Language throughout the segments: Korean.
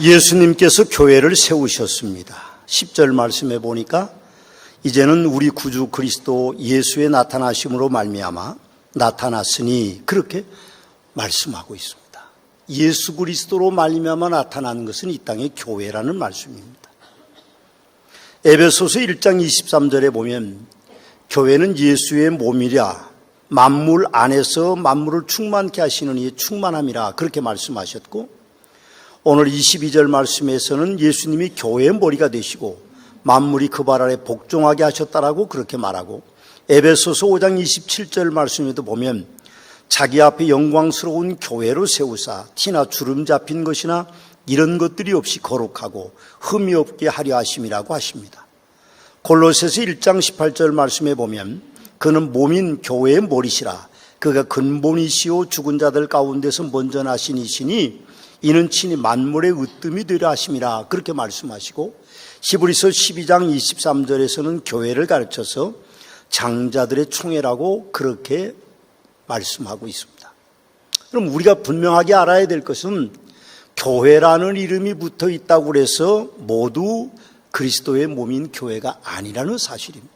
예수님께서 교회를 세우셨습니다. 10절 말씀해 보니까 이제는 우리 구주 그리스도 예수의 나타나심으로 말미암아 나타났으니 그렇게 말씀하고 있습니다. 예수 그리스도로 말미암아 나타난 것은 이 땅의 교회라는 말씀입니다. 에베소서 1장 23절에 보면 교회는 예수의 몸이라 만물 안에서 만물을 충만케 하시는 이의 충만함이라 그렇게 말씀하셨고, 오늘 22절 말씀에서는 예수님이 교회의 머리가 되시고 만물이 그 발 아래 복종하게 하셨다라고 그렇게 말하고, 에베소서 5장 27절 말씀에도 보면 자기 앞에 영광스러운 교회로 세우사 티나 주름 잡힌 것이나 이런 것들이 없이 거룩하고 흠이 없게 하려 하심이라고 하십니다. 골로새서 1장 18절 말씀에 보면 그는 몸인 교회의 머리시라 그가 근본이시오 죽은 자들 가운데서 먼저 나신 이시니 이는 친히 만물의 으뜸이 되려 하심이라 그렇게 말씀하시고, 히브리서 12장 23절에서는 교회를 가르쳐서 장자들의 총회라고 그렇게 말씀하고 있습니다. 그럼 우리가 분명하게 알아야 될 것은 교회라는 이름이 붙어 있다고 해서 모두 그리스도의 몸인 교회가 아니라는 사실입니다.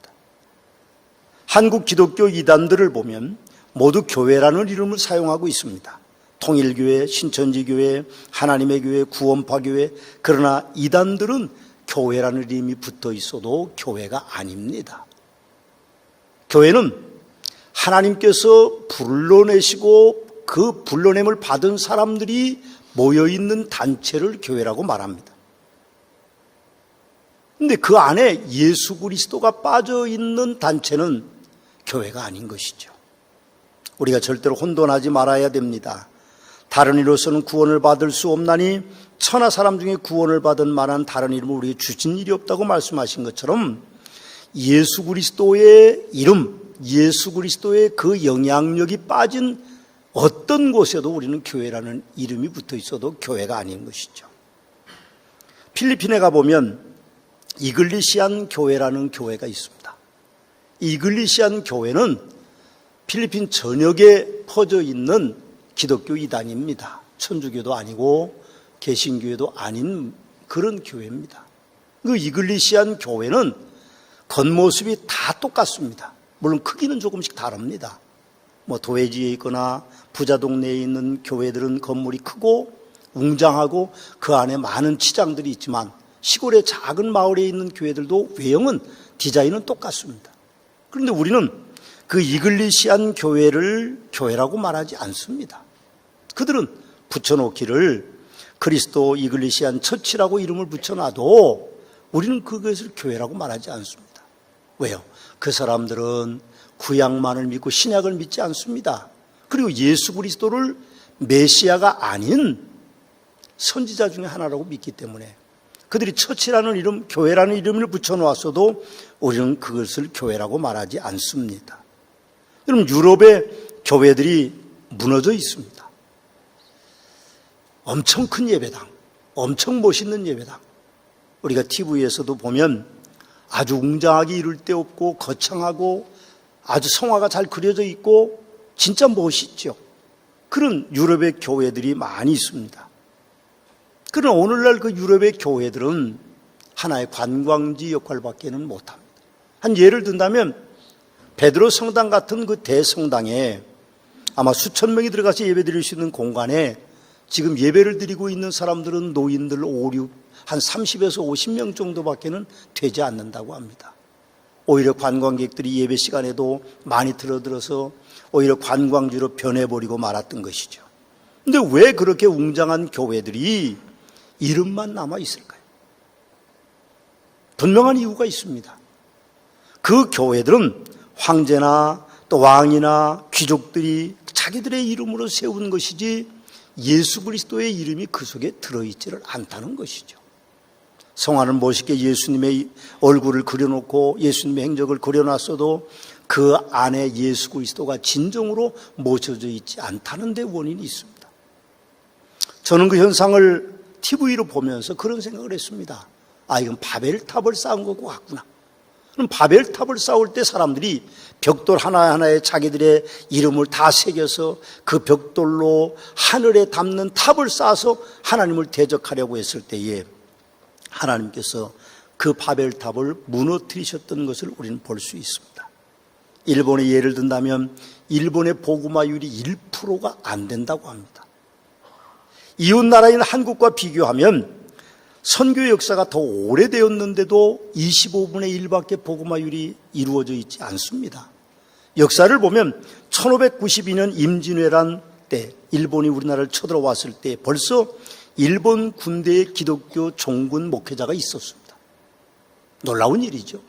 한국 기독교 이단들을 보면 모두 교회라는 이름을 사용하고 있습니다. 통일교회, 신천지교회, 하나님의 교회, 구원파교회. 그러나 이단들은 교회라는 이름이 붙어 있어도 교회가 아닙니다. 교회는 하나님께서 불러내시고 그 불러냄을 받은 사람들이 모여있는 단체를 교회라고 말합니다. 그런데 그 안에 예수 그리스도가 빠져있는 단체는 교회가 아닌 것이죠. 우리가 절대로 혼돈하지 말아야 됩니다. 다른 이로서는 구원을 받을 수 없나니 천하 사람 중에 구원을 받은 만한 다른 이름을 우리에게 주신 일이 없다고 말씀하신 것처럼 예수 그리스도의 이름, 예수 그리스도의 그 영향력이 빠진 어떤 곳에도 우리는 교회라는 이름이 붙어 있어도 교회가 아닌 것이죠. 필리핀에 가보면 이글리시안 교회라는 교회가 있습니다. 이글리시안 교회는 필리핀 전역에 퍼져 있는 기독교 이단입니다. 천주교도 아니고 개신교회도 아닌 그런 교회입니다. 그 이글리시안 교회는 겉모습이 다 똑같습니다. 물론 크기는 조금씩 다릅니다. 도회지에 있거나 부자 동네에 있는 교회들은 건물이 크고 웅장하고 그 안에 많은 치장들이 있지만 시골의 작은 마을에 있는 교회들도 외형은 디자인은 똑같습니다. 그런데 우리는 그 이글리시안 교회를 교회라고 말하지 않습니다. 그들은 붙여놓기를 그리스도 이글리시안 처치라고 이름을 붙여놔도 우리는 그것을 교회라고 말하지 않습니다. 왜요? 그 사람들은 구약만을 믿고 신약을 믿지 않습니다. 그리고 예수 그리스도를 메시아가 아닌 선지자 중에 하나라고 믿기 때문에 그들이 처치라는 이름, 교회라는 이름을 붙여놓았어도 우리는 그것을 교회라고 말하지 않습니다. 여러분, 유럽의 교회들이 무너져 있습니다. 엄청 큰 예배당, 엄청 멋있는 예배당. 우리가 TV에서도 보면 아주 웅장하게 이룰 데 없고 거창하고 아주 성화가 잘 그려져 있고 진짜 멋있죠. 그런 유럽의 교회들이 많이 있습니다. 그러나 오늘날 그 유럽의 교회들은 하나의 관광지 역할밖에는 못합니다. 한 예를 든다면 베드로 성당 같은 그 대성당에 아마 수천 명이 들어가서 예배 드릴 수 있는 공간에 지금 예배를 드리고 있는 사람들은 노인들 5, 6, 한 30에서 50명 정도밖에는 되지 않는다고 합니다. 오히려 관광객들이 예배 시간에도 많이 들어들어서 오히려 관광지로 변해버리고 말았던 것이죠. 그런데 왜 그렇게 웅장한 교회들이 이름만 남아 있을까요? 분명한 이유가 있습니다. 그 교회들은 황제나 또 왕이나 귀족들이 자기들의 이름으로 세운 것이지 예수 그리스도의 이름이 그 속에 들어있지를 않다는 것이죠. 성화는 멋있게 예수님의 얼굴을 그려놓고 예수님의 행적을 그려놨어도 그 안에 예수 그리스도가 진정으로 모셔져 있지 않다는 데 원인이 있습니다. 저는 그 현상을 TV로 보면서 그런 생각을 했습니다. 이건 바벨탑을 쌓은 것 같구나. 그럼 바벨탑을 쌓을 때 사람들이 벽돌 하나하나에 자기들의 이름을 다 새겨서 그 벽돌로 하늘에 닿는 탑을 쌓아서 하나님을 대적하려고 했을 때에 하나님께서 그 바벨탑을 무너뜨리셨던 것을 우리는 볼 수 있습니다. 일본의 예를 든다면 일본의 복음화율이 1%가 안 된다고 합니다. 이웃 나라인 한국과 비교하면 선교 역사가 더 오래되었는데도 25분의 1밖에 복음화율이 이루어져 있지 않습니다. 역사를 보면 1592년 임진왜란 때 일본이 우리나라를 쳐들어왔을 때 벌써 일본 군대에 기독교 종군 목회자가 있었습니다. 놀라운 일이죠.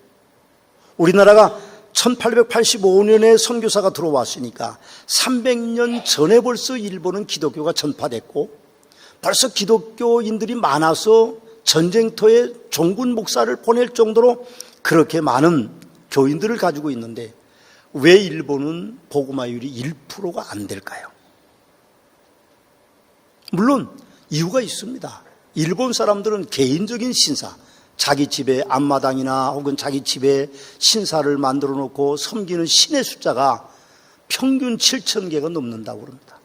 우리나라가 1885년에 선교사가 들어왔으니까 300년 전에 벌써 일본은 기독교가 전파됐고 벌써 기독교인들이 많아서 전쟁터에 종군 목사를 보낼 정도로 그렇게 많은 교인들을 가지고 있는데 왜 일본은 복음화율이 1%가 안 될까요? 물론 이유가 있습니다. 일본 사람들은 개인적인 신사, 자기 집에 앞마당이나 혹은 자기 집에 신사를 만들어 놓고 섬기는 신의 숫자가 평균 7,000개가 넘는다고 그럽니다.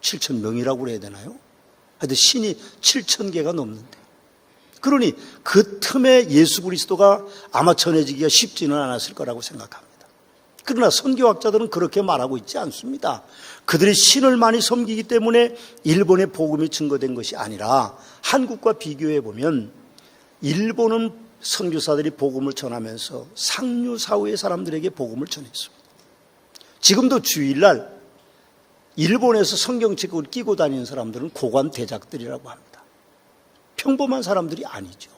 7,000명이라고 그래야 되나요? 하여튼 신이 7,000개가 넘는데, 그러니 그 틈에 예수 그리스도가 아마 전해지기가 쉽지는 않았을 거라고 생각합니다. 그러나 선교학자들은 그렇게 말하고 있지 않습니다. 그들이 신을 많이 섬기기 때문에 일본의 복음이 증거된 것이 아니라 한국과 비교해 보면 일본은 선교사들이 복음을 전하면서 상류 사회의 사람들에게 복음을 전했습니다. 지금도 주일날 일본에서 성경책을 끼고 다니는 사람들은 고관 대작들이라고 합니다. 평범한 사람들이 아니죠.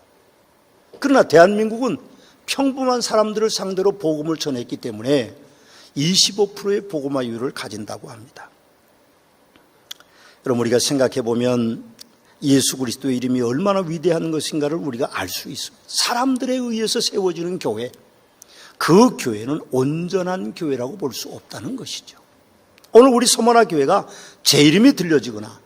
그러나 대한민국은 평범한 사람들을 상대로 복음을 전했기 때문에 25%의 복음화율을 가진다고 합니다. 여러분, 우리가 생각해 보면 예수 그리스도의 이름이 얼마나 위대한 것인가를 우리가 알 수 있습니다. 사람들에 의해서 세워지는 교회, 그 교회는 온전한 교회라고 볼 수 없다는 것이죠. 오늘 우리 서머나 교회가 제 이름이 들려지거나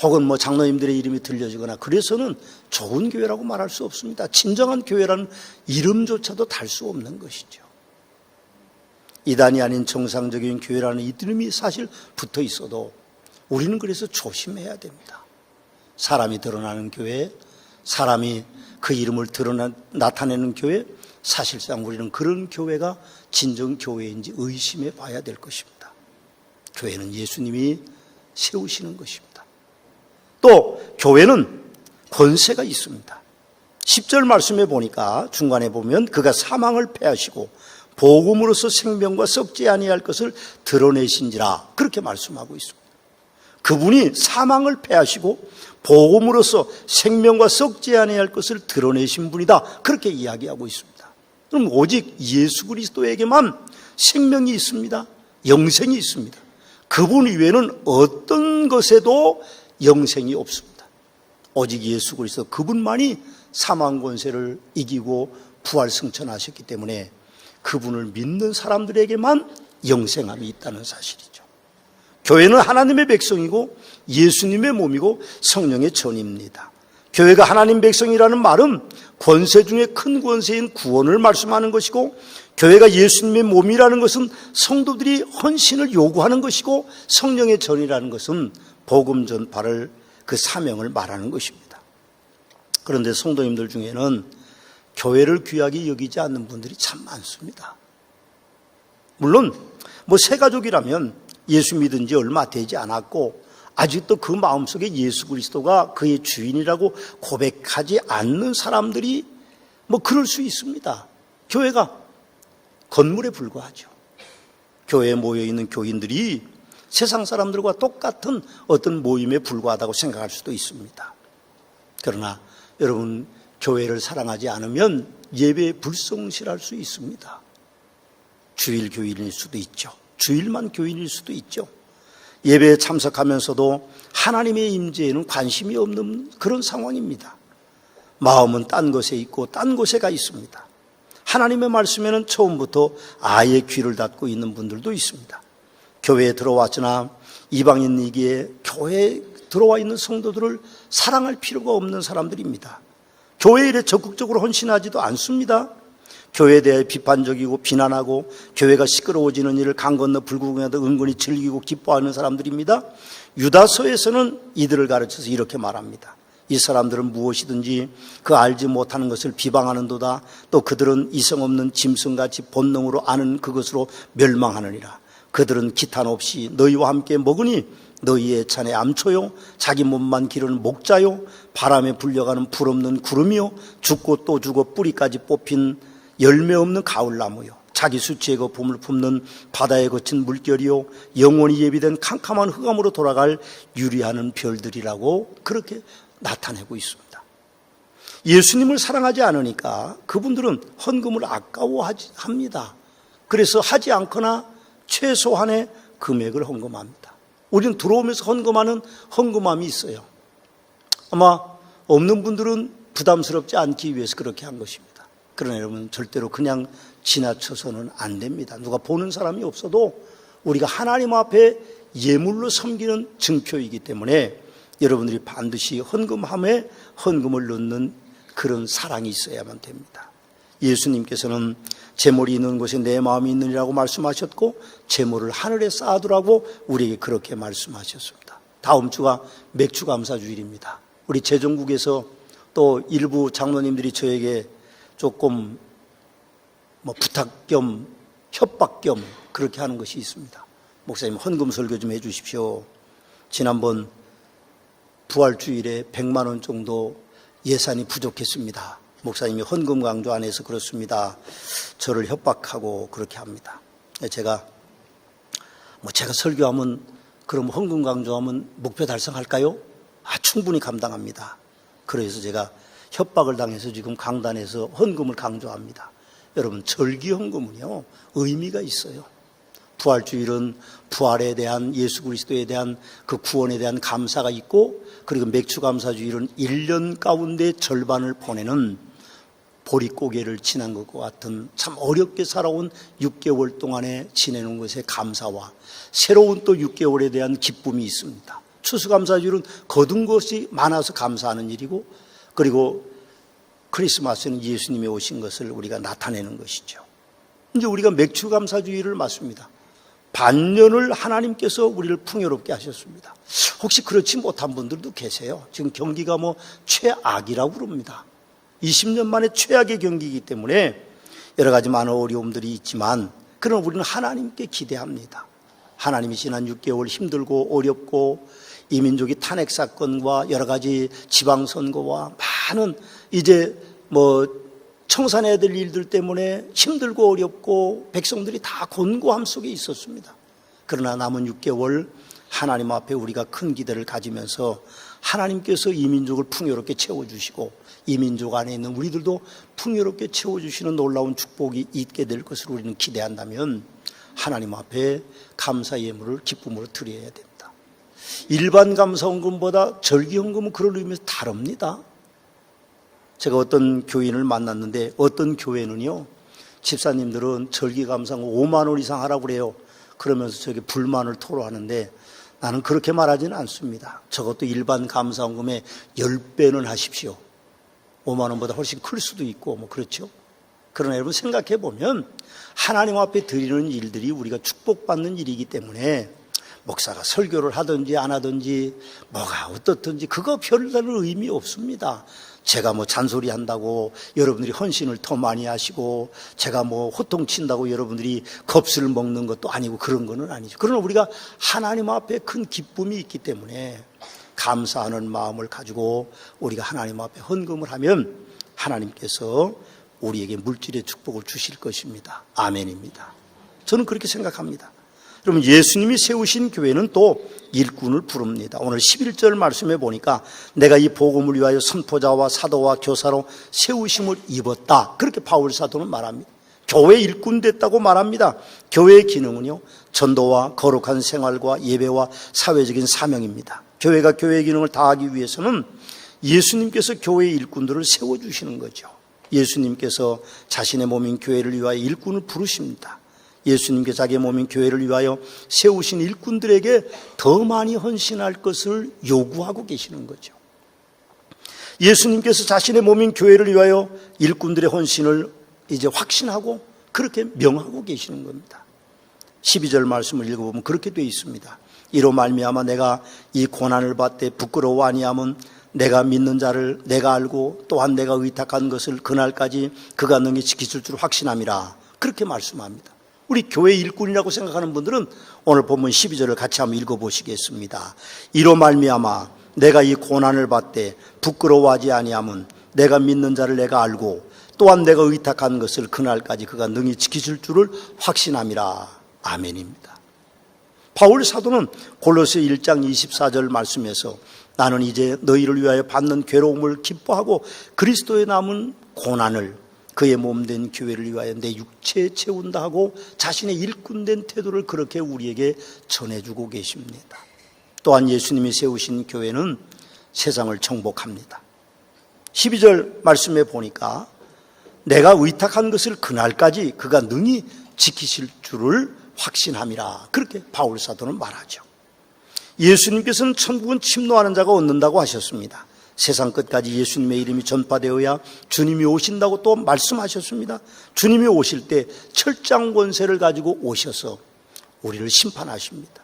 혹은 장로님들의 이름이 들려지거나 그래서는 좋은 교회라고 말할 수 없습니다. 진정한 교회라는 이름조차도 달 수 없는 것이죠. 이단이 아닌 정상적인 교회라는 이름이 사실 붙어 있어도 우리는 그래서 조심해야 됩니다. 사람이 드러나는 교회, 사람이 그 이름을 나타내는 교회, 사실상 우리는 그런 교회가 진정 교회인지 의심해 봐야 될 것입니다. 교회는 예수님이 세우시는 것입니다. 또 교회는 권세가 있습니다. 10절 말씀에 보니까 중간에 보면 그가 사망을 패하시고 복음으로서 생명과 썩지 아니할 것을 드러내신지라 그렇게 말씀하고 있습니다. 그분이 사망을 패하시고 복음으로서 생명과 썩지 아니할 것을 드러내신 분이다 그렇게 이야기하고 있습니다. 그럼 오직 예수 그리스도에게만 생명이 있습니다. 영생이 있습니다. 그분 이외에는 어떤 것에도 영생이 없습니다. 오직 예수 그리스도 그분만이 사망 권세를 이기고 부활 승천하셨기 때문에 그분을 믿는 사람들에게만 영생함이 있다는 사실이죠. 교회는 하나님의 백성이고 예수님의 몸이고 성령의 전입니다. 교회가 하나님 백성이라는 말은 권세 중에 큰 권세인 구원을 말씀하는 것이고, 교회가 예수님의 몸이라는 것은 성도들이 헌신을 요구하는 것이고, 성령의 전이라는 것은 복음 전파를 그 사명을 말하는 것입니다. 그런데 성도님들 중에는 교회를 귀하게 여기지 않는 분들이 참 많습니다. 물론 새 가족이라면 예수 믿은 지 얼마 되지 않았고 아직도 그 마음속에 예수 그리스도가 그의 주인이라고 고백하지 않는 사람들이 그럴 수 있습니다. 교회가 건물에 불과하죠. 교회에 모여있는 교인들이 세상 사람들과 똑같은 어떤 모임에 불과하다고 생각할 수도 있습니다. 그러나 여러분, 교회를 사랑하지 않으면 예배에 불성실할 수 있습니다. 주일 교인일 수도 있죠. 주일만 교인일 수도 있죠. 예배에 참석하면서도 하나님의 임재에는 관심이 없는 그런 상황입니다. 마음은 딴 곳에 있고 딴 곳에 가 있습니다. 하나님의 말씀에는 처음부터 아예 귀를 닫고 있는 분들도 있습니다. 교회에 들어왔으나 이방인이기에 교회에 들어와 있는 성도들을 사랑할 필요가 없는 사람들입니다. 교회 일에 적극적으로 헌신하지도 않습니다. 교회에 대해 비판적이고 비난하고 교회가 시끄러워지는 일을 강 건너 불구경하다 은근히 즐기고 기뻐하는 사람들입니다. 유다서에서는 이들을 가르쳐서 이렇게 말합니다. 이 사람들은 무엇이든지 그 알지 못하는 것을 비방하는도다. 또 그들은 이성 없는 짐승같이 본능으로 아는 그것으로 멸망하느니라. 그들은 기탄 없이 너희와 함께 먹으니 너희의 찬에 암초요 자기 몸만 기르는 목자요 바람에 불려가는 불없는 구름이요 죽고 또 죽어 뿌리까지 뽑힌 열매 없는 가을나무요 자기 수치의 거품을 품는 바다에 거친 물결이요 영원히 예비된 캄캄한 흑암으로 돌아갈 유리하는 별들이라고 그렇게 나타내고 있습니다. 예수님을 사랑하지 않으니까 그분들은 헌금을 아까워합니다. 그래서 하지 않거나 최소한의 금액을 헌금합니다. 우리는 들어오면서 헌금하는 헌금함이 있어요. 아마 없는 분들은 부담스럽지 않기 위해서 그렇게 한 것입니다. 그러나 여러분 절대로 그냥 지나쳐서는 안 됩니다. 누가 보는 사람이 없어도 우리가 하나님 앞에 예물로 섬기는 증표이기 때문에 여러분들이 반드시 헌금함에 헌금을 넣는 그런 사랑이 있어야만 됩니다. 예수님께서는 재물이 있는 곳에 내 마음이 있느니라고 말씀하셨고 재물을 하늘에 쌓아두라고 우리에게 그렇게 말씀하셨습니다. 다음 주가 맥주감사주일입니다. 우리 재정국에서 또 일부 장로님들이 저에게 조금 부탁 겸 협박 겸 그렇게 하는 것이 있습니다. 목사님 헌금 설교 좀 해 주십시오. 지난번 부활주일에 100만 원 정도 예산이 부족했습니다. 목사님이 헌금 강조 안 해서 그렇습니다. 저를 협박하고 그렇게 합니다. 제가 설교하면 그럼 헌금 강조하면 목표 달성할까요? 충분히 감당합니다. 그래서 제가 협박을 당해서 지금 강단에서 헌금을 강조합니다. 여러분 절기 헌금은요 의미가 있어요. 부활주일은 부활에 대한 예수 그리스도에 대한 그 구원에 대한 감사가 있고 그리고 맥주감사주일은 1년 가운데 절반을 보내는 보릿고개를 지난 것과 같은 참 어렵게 살아온 6개월 동안에 지내는 것에 감사와 새로운 또 6개월에 대한 기쁨이 있습니다. 추수감사주일은 거둔 것이 많아서 감사하는 일이고 그리고 크리스마스는 예수님이 오신 것을 우리가 나타내는 것이죠. 이제 우리가 맥주감사주일을 맞습니다. 반년을 하나님께서 우리를 풍요롭게 하셨습니다. 혹시 그렇지 못한 분들도 계세요. 지금 경기가 최악이라고 그럽니다. 20년 만에 최악의 경기이기 때문에 여러 가지 많은 어려움들이 있지만 그러나 우리는 하나님께 기대합니다. 하나님이 지난 6개월 힘들고 어렵고 이 민족이 탄핵 사건과 여러 가지 지방선거와 많은 이제 청산해야 될 일들 때문에 힘들고 어렵고 백성들이 다 곤고함 속에 있었습니다. 그러나 남은 6개월 하나님 앞에 우리가 큰 기대를 가지면서 하나님께서 이 민족을 풍요롭게 채워주시고 이 민족 안에 있는 우리들도 풍요롭게 채워주시는 놀라운 축복이 있게 될 것을 우리는 기대한다면 하나님 앞에 감사 예물을 기쁨으로 드려야 됩니다. 일반 감사헌금보다 절기헌금은 그런 의미에서 다릅니다. 제가 어떤 교인을 만났는데 어떤 교회는요 집사님들은 절기감사헌금 5만 원 이상 하라고 그래요. 그러면서 저게 불만을 토로하는데 나는 그렇게 말하지는 않습니다. 적어도 일반 감사헌금의 10배는 하십시오. 5만 원보다 훨씬 클 수도 있고 그렇죠. 그러나 여러분 생각해 보면 하나님 앞에 드리는 일들이 우리가 축복받는 일이기 때문에 목사가 설교를 하든지 안 하든지 뭐가 어떻든지 그거 별다른 의미 없습니다. 제가 잔소리한다고 여러분들이 헌신을 더 많이 하시고 제가 호통친다고 여러분들이 겁을 먹는 것도 아니고 그런 거는 아니죠. 그러나 우리가 하나님 앞에 큰 기쁨이 있기 때문에 감사하는 마음을 가지고 우리가 하나님 앞에 헌금을 하면 하나님께서 우리에게 물질의 축복을 주실 것입니다. 아멘입니다. 저는 그렇게 생각합니다. 여러분 예수님이 세우신 교회는 또 일꾼을 부릅니다. 오늘 11절 말씀에 보니까 내가 이 복음을 위하여 선포자와 사도와 교사로 세우심을 입었다. 그렇게 바울 사도는 말합니다. 교회 일꾼 됐다고 말합니다. 교회의 기능은요 전도와 거룩한 생활과 예배와 사회적인 사명입니다. 교회가 교회의 기능을 다하기 위해서는 예수님께서 교회의 일꾼들을 세워주시는 거죠. 예수님께서 자신의 몸인 교회를 위하여 일꾼을 부르십니다. 예수님께서 자기의 몸인 교회를 위하여 세우신 일꾼들에게 더 많이 헌신할 것을 요구하고 계시는 거죠. 예수님께서 자신의 몸인 교회를 위하여 일꾼들의 헌신을 이제 확신하고 그렇게 명하고 계시는 겁니다. 12절 말씀을 읽어보면 그렇게 되어 있습니다. 이로 말미암아 내가 이 고난을 받되 부끄러워 아니함은 내가 믿는 자를 내가 알고 또한 내가 의탁한 것을 그날까지 그가 능히 지키실 줄 확신함이라. 그렇게 말씀합니다. 우리 교회 일꾼이라고 생각하는 분들은 오늘 본문 12절을 같이 한번 읽어보시겠습니다. 이로 말미암아 내가 이 고난을 받되 부끄러워하지 아니함은 내가 믿는 자를 내가 알고 또한 내가 의탁한 것을 그날까지 그가 능히 지키실 줄을 확신함이라. 아멘입니다. 바울 사도는 골로새 1장 24절 말씀에서 나는 이제 너희를 위하여 받는 괴로움을 기뻐하고 그리스도의 남은 고난을 그의 몸된 교회를 위하여 내 육체에 채운다 하고 자신의 일꾼된 태도를 그렇게 우리에게 전해주고 계십니다. 또한 예수님이 세우신 교회는 세상을 정복합니다. 12절 말씀에 보니까 내가 의탁한 것을 그날까지 그가 능히 지키실 줄을 확신함이라. 그렇게 바울 사도는 말하죠. 예수님께서는 천국은 침노하는 자가 얻는다고 하셨습니다. 세상 끝까지 예수님의 이름이 전파되어야 주님이 오신다고 또 말씀하셨습니다. 주님이 오실 때 철장 권세를 가지고 오셔서 우리를 심판하십니다.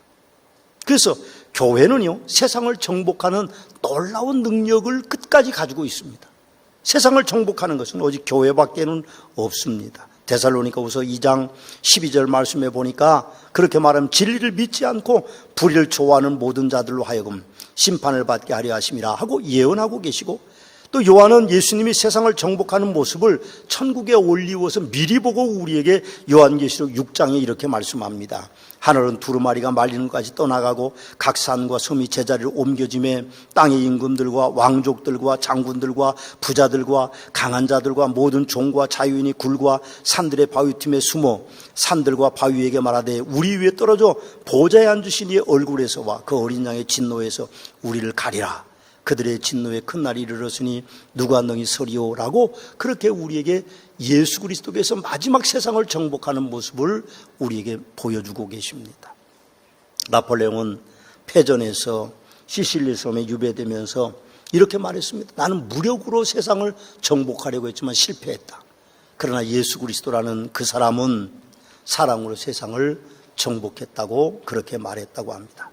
그래서 교회는요, 세상을 정복하는 놀라운 능력을 끝까지 가지고 있습니다. 세상을 정복하는 것은 오직 교회밖에는 없습니다. 데살로니가후서 2장 12절 말씀에 보니까 그렇게 말하면 진리를 믿지 않고 불의를 좋아하는 모든 자들로 하여금 심판을 받게 하려 하심이라 하고 예언하고 계시고, 또 요한은 예수님이 세상을 정복하는 모습을 천국에 올리워서 미리 보고 우리에게 요한계시록 6장에 이렇게 말씀합니다. 하늘은 두루마리가 말리는 것까지 떠나가고 각 산과 섬이 제자리를 옮겨짐에 땅의 임금들과 왕족들과 장군들과 부자들과 강한 자들과 모든 종과 자유인이 굴과 산들의 바위 틈에 숨어 산들과 바위에게 말하되 우리 위에 떨어져 보좌에 앉으신 이의 얼굴에서와 그 어린 양의 진노에서 우리를 가리라. 그들의 진노의 큰 날이 이르렀으니 누가 능히 서리오라고 그렇게 우리에게 예수 그리스도께서 마지막 세상을 정복하는 모습을 우리에게 보여주고 계십니다. 나폴레옹은 패전에서 시실리 섬에 유배되면서 이렇게 말했습니다. 나는 무력으로 세상을 정복하려고 했지만 실패했다. 그러나 예수 그리스도라는 그 사람은 사랑으로 세상을 정복했다고 그렇게 말했다고 합니다.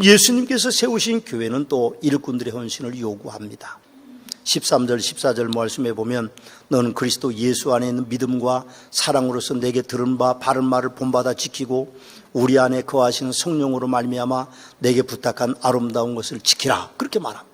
예수님께서 세우신 교회는 또 일꾼들의 헌신을 요구합니다. 13절 14절 말씀에 보면 너는 그리스도 예수 안에 있는 믿음과 사랑으로서 내게 들은 바 바른 말을 본받아 지키고 우리 안에 거하시는 성령으로 말미암아 내게 부탁한 아름다운 것을 지키라. 그렇게 말합니다.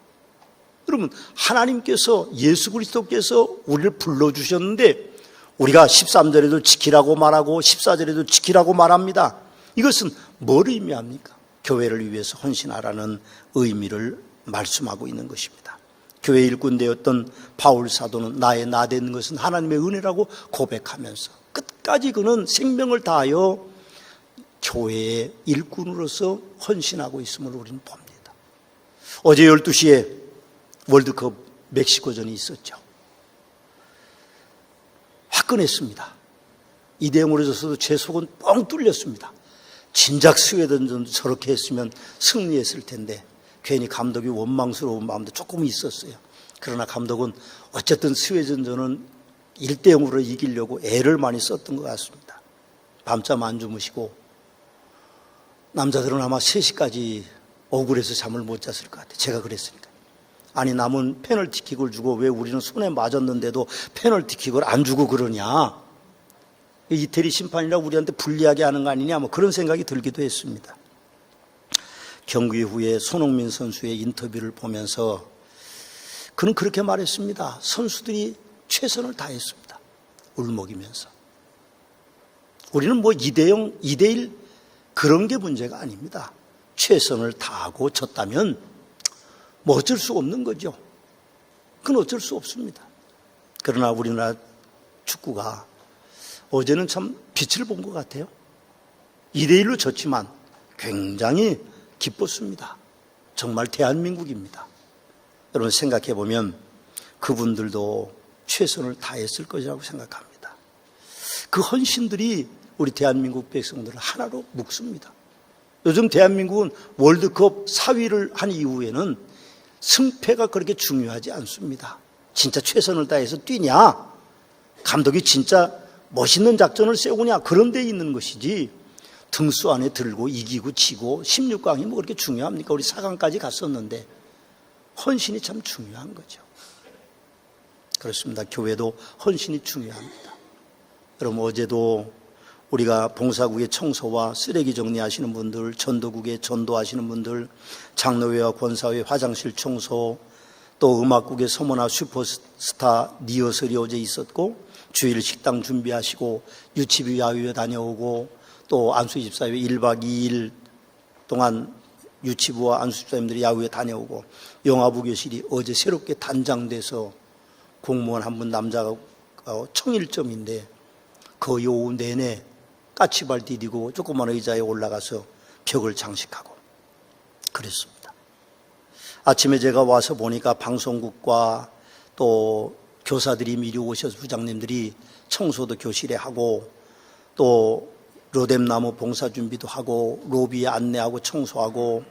여러분, 하나님께서 예수 그리스도께서 우리를 불러주셨는데 우리가 13절에도 지키라고 말하고 14절에도 지키라고 말합니다. 이것은 뭘 의미합니까? 교회를 위해서 헌신하라는 의미를 말씀하고 있는 것입니다. 교회 일꾼 되었던 바울 사도는 나의 나된 것은 하나님의 은혜라고 고백하면서 끝까지 그는 생명을 다하여 교회의 일꾼으로서 헌신하고 있음을 우리는 봅니다. 어제 12시에 월드컵 멕시코전이 있었죠. 화끈했습니다. 2대0으로 져서도 제 속은 뻥 뚫렸습니다. 진작 스웨덴전도 저렇게 했으면 승리했을 텐데 괜히 감독이 원망스러운 마음도 조금 있었어요. 그러나 감독은 어쨌든 스웨덴전은 1대0으로 이기려고 애를 많이 썼던 것 같습니다. 밤잠 안 주무시고 남자들은 아마 3시까지 억울해서 잠을 못 잤을 것 같아요. 제가 그랬으니까. 아니 남은 페널티킥을 주고 왜 우리는 손에 맞았는데도 페널티킥을 안 주고 그러냐. 이태리 심판이라 우리한테 불리하게 하는 거 아니냐 뭐 그런 생각이 들기도 했습니다. 경기 후에 손흥민 선수의 인터뷰를 보면서 그는 그렇게 말했습니다. 선수들이 최선을 다했습니다. 울먹이면서. 우리는 뭐 2대0, 2대1 그런 게 문제가 아닙니다. 최선을 다하고 졌다면 뭐 어쩔 수 없는 거죠. 그건 어쩔 수 없습니다. 그러나 우리나라 축구가 어제는 참 빛을 본 것 같아요. 2대1로 졌지만 굉장히 기뻤습니다. 정말 대한민국입니다. 여러분 생각해 보면 그분들도 최선을 다했을 것이라고 생각합니다. 그 헌신들이 우리 대한민국 백성들을 하나로 묶습니다. 요즘 대한민국은 월드컵 4위를 한 이후에는 승패가 그렇게 중요하지 않습니다. 진짜 최선을 다해서 뛰냐? 감독이 진짜 멋있는 작전을 세우냐 그런 데 있는 것이지 등수 안에 들고 이기고 지고 16강이 뭐 그렇게 중요합니까? 우리 4강까지 갔었는데 헌신이 참 중요한 거죠. 그렇습니다. 교회도 헌신이 중요합니다. 여러분 어제도 우리가 봉사국의 청소와 쓰레기 정리하시는 분들, 전도국에 전도하시는 분들, 장로회와 권사회 화장실 청소, 또 음악국의 서머나 슈퍼스타 리허설이 어제 있었고 주일 식당 준비하시고 유치부 야유회 다녀오고 또 안수 집사회 1박 2일 동안 유치부와 안수 집사님들이 야유회 다녀오고 영화부 교실이 어제 새롭게 단장돼서 공무원 한 분 남자가 청일점인데 거의 오후 내내 까치발 디디고 조그만 의자에 올라가서 벽을 장식하고 그랬습니다. 아침에 제가 와서 보니까 방송국과 또 교사들이 미리 오셔서 부장님들이 청소도 교실에 하고 또 로뎀나무 봉사 준비도 하고 로비에 안내하고 청소하고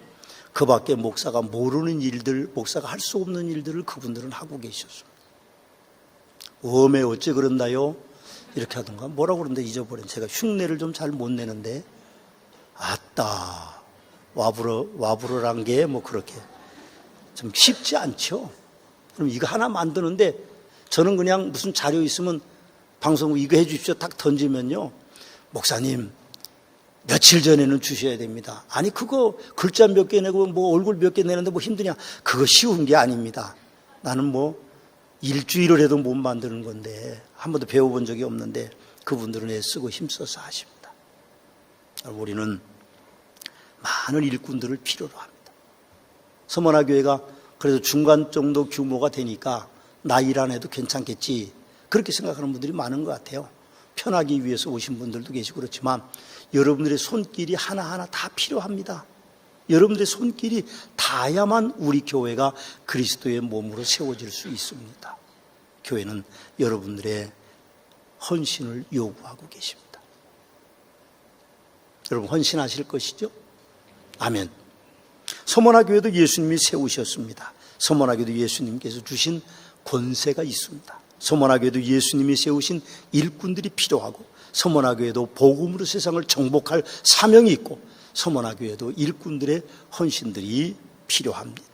그 밖에 목사가 모르는 일들, 목사가 할 수 없는 일들을 그분들은 하고 계셨습니다. 웜에 어째 그런다요? 이렇게 하던가 뭐라고 그러는데 잊어버린 제가 흉내를 좀 잘 못 내는데 아따 와부러란 게 뭐 그렇게 좀 쉽지 않죠. 그럼 이거 하나 만드는데 저는 그냥 무슨 자료 있으면 방송국 이거 해 주십시오 딱 던지면요 목사님 며칠 전에는 주셔야 됩니다. 아니 그거 글자 몇 개 내고 뭐 얼굴 몇 개 내는데 뭐 힘드냐. 그거 쉬운 게 아닙니다. 나는 뭐 일주일을 해도 못 만드는 건데 한 번도 배워본 적이 없는데 그분들은 애쓰고 힘써서 하십니다. 우리는 많은 일꾼들을 필요로 합니다. 서머나교회가 그래도 중간 정도 규모가 되니까 나 일 안 해도 괜찮겠지 그렇게 생각하는 분들이 많은 것 같아요. 편하기 위해서 오신 분들도 계시고 그렇지만 여러분들의 손길이 하나하나 다 필요합니다. 여러분들의 손길이 닿아야만 우리 교회가 그리스도의 몸으로 세워질 수 있습니다. 교회는 여러분들의 헌신을 요구하고 계십니다. 여러분 헌신하실 것이죠? 아멘. 서머나교회도 예수님이 세우셨습니다. 서머나교회도 예수님께서 주신 권세가 있습니다. 서머나교회도 예수님이 세우신 일꾼들이 필요하고 서머나교회도 복음으로 세상을 정복할 사명이 있고 서머나교회도 일꾼들의 헌신들이 필요합니다.